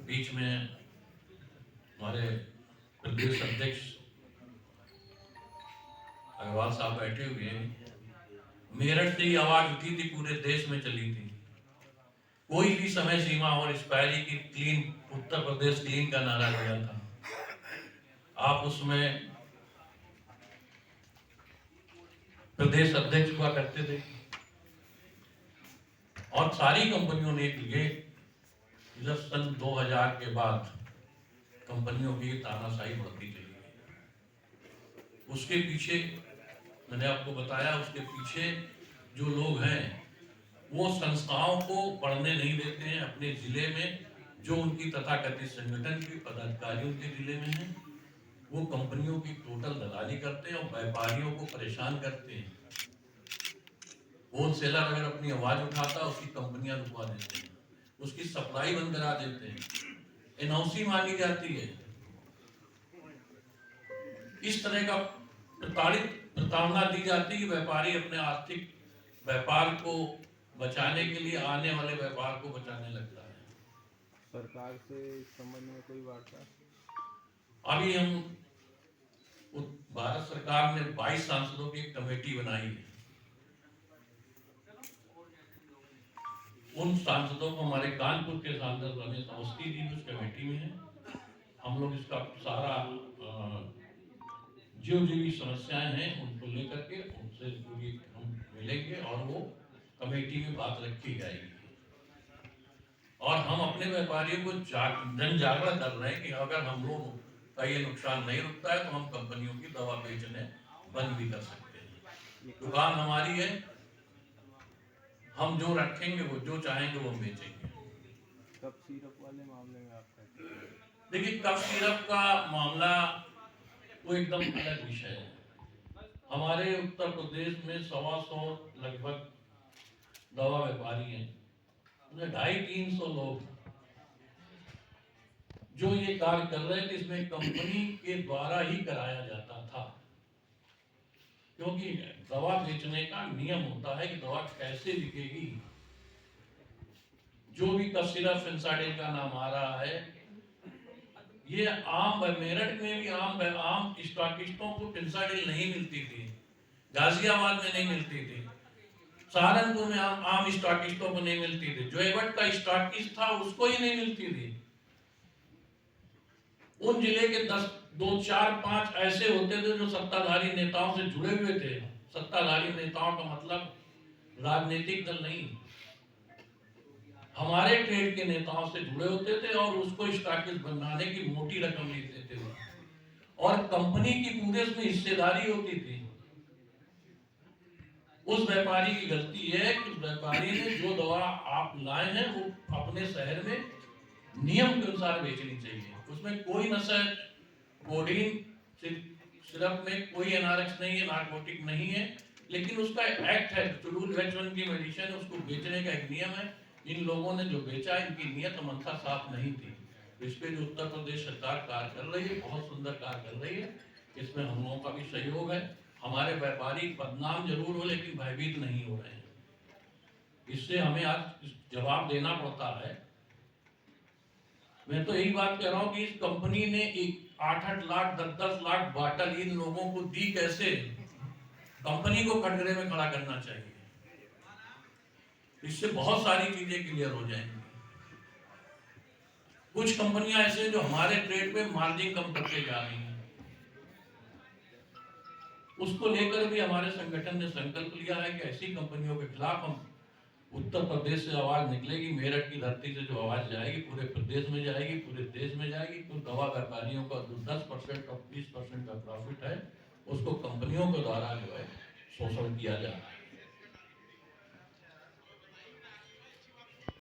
बीच में हमारे प्रदेश अध्यक्ष अग्रवाल साहब बैठे हुए हैं। मेरठ से ही आवाज उठी थी, पूरे देश में चली थी। कोई भी समय सीमा और एक्सपायरी की क्लीन, उत्तर प्रदेश क्लीन का नारा दिया था। आप उसमें प्रदेश अध्यक्ष हुआ करते थे और सारी कंपनियों ने ये जब सन 2000 के बाद कंपनियों की तानाशाही बढ़ती चली गई। उसके पीछे मैंने आपको बताया, उसके पीछे जो लोग हैं वो संस्थाओं को बढ़ने नहीं देते हैं। अपने जिले में जो उनकी तथाकथित संगठन के पदाधिकारियों के जिले में है, वो कंपनियों की टोटल दलाली करते हैं और व्यापारियों को परेशान करते हैं। होलसेलर अगर अपनी आवाज उठाता है, उसकी कंपनियां रुकवा देते हैं, उसकी सप्लाई बंद करा देते हैं, एनओसी मांगी जाती है। इस तरह का प्रताड़ना दी जाती है कि व्यापारी अपने आर्थिक व्यापार को बचाने के लिए आने वाले व्यापार को बचाने लगता है। सरकार से इस संबंध में कोई वार्ता? अभी हम भारत सरकार ने 22 सांसदों की कमेटी बनाई है। उन सांसदों को हमारे कानपुर के सांसद रमेश अवस्थी जी उस कमेटी में है। हम लोग इसका सारा जो भी समस्याएं हैं उनको लेकर के उनसे पूरी हम मिलेंगे और वो कमेटी में बात रखी जाएगी। और हम अपने व्यापारियों को जन जागरण कर रहे हैं कि अगर हम लोग का ये नुकसान नहीं रुकता है तो हम कंपनियों की दवा बेचने बंद भी कर सकते हैं। दुकान हमारी है, हम जो रखेंगे वो जो चाहेंगे वो बेचेंगे। कफ सिरप वाले मामले में आप कहते हैं? देखिए, कफ सिरप का मामला वो एकदम अलग विषय है। हमारे उत्तर प्रदेश में 125 लगभग दवा व्यापारी हैं, 250-300 लोग जो ये कार्य कर रहे थे। इसमें कंपनी के द्वारा ही कराया जाता था, क्योंकि दवा बेचने का नियम होता है कि दवा कैसे बिकेगी। जो भी कफ सिरप फेंसाडिल का नाम आ रहा है, ये आम मेरठ में भी आम स्टॉकिस्टों को फेंसाडिल नहीं मिलती थी, गाजियाबाद में नहीं मिलती थी, सहारनपुर में आम स्टॉकिस्टों को नहीं मिलती थी, जो एवट का स्टॉकिस्ट था उसको ही नहीं मिलती थी। उन जिले के 10, 2, 4, 5 ऐसे होते थे जो सत्ताधारी नेताओं से जुड़े हुए थे। सत्ताधारी नेताओं का मतलब राजनीतिक दल नहीं, हमारे ट्रेड के नेताओं से जुड़े होते थे और उसको स्टॉकिस्ट बनाने की मोटी रकम लेते थे और कंपनी की पूरे उसमें हिस्सेदारी होती थी। उस व्यापारी की गलती है कि उस व्यापारी ने जो दवा आप लाए हैं वो अपने शहर में नियम के अनुसार बेचनी चाहिए। उसमें कोई नशा, कोडीन सिरप में कोई एनआरएक्स नहीं है, नारकोटिक नहीं है, लेकिन उसका एक्ट है, शेड्यूल H1 की मेडिसिन है, उसको बेचने का एक नियम है। इन लोगों ने जो बेचा, इनकी नियत मंशा साफ नहीं थी। इस पे जो उत्तर प्रदेश सरकार कार्य कर रही है, बहुत सुंदर कार्य कर रही है। इसमें हम लोगों का भी सहयोग है। हमारे व्यापारी बदनाम जरूर हो लेकिन भयभीत नहीं हो रहे हैं। इससे हमें आज जवाब देना पड़ता है। मैं तो यही बात कह रहा हूं कि इस कंपनी ने 8-8 लाख 10-10 लाख बाटल इन लोगों को दी कैसे? कंपनी को कटघरे में खड़ा करना चाहिए। इससे बहुत सारी चीजें क्लियर हो जाएंगी। कुछ कंपनियां ऐसे हैं जो हमारे ट्रेड में मार्जिन कम करते जा रही हैं। उसको लेकर भी हमारे संगठन ने संकल्प लिया है कि ऐसी कंपनियों के खिलाफ हम उत्तर प्रदेश से आवाज निकलेगी। मेरठ की धरती से जो आवाज जाएगी पूरे प्रदेश में जाएगी, पूरे देश में जाएगी। तो दवा व्यापारियों का जो 10% और 20% का प्रॉफिट है उसको कंपनियों के द्वारा जो है शोषण किया जा रहा है।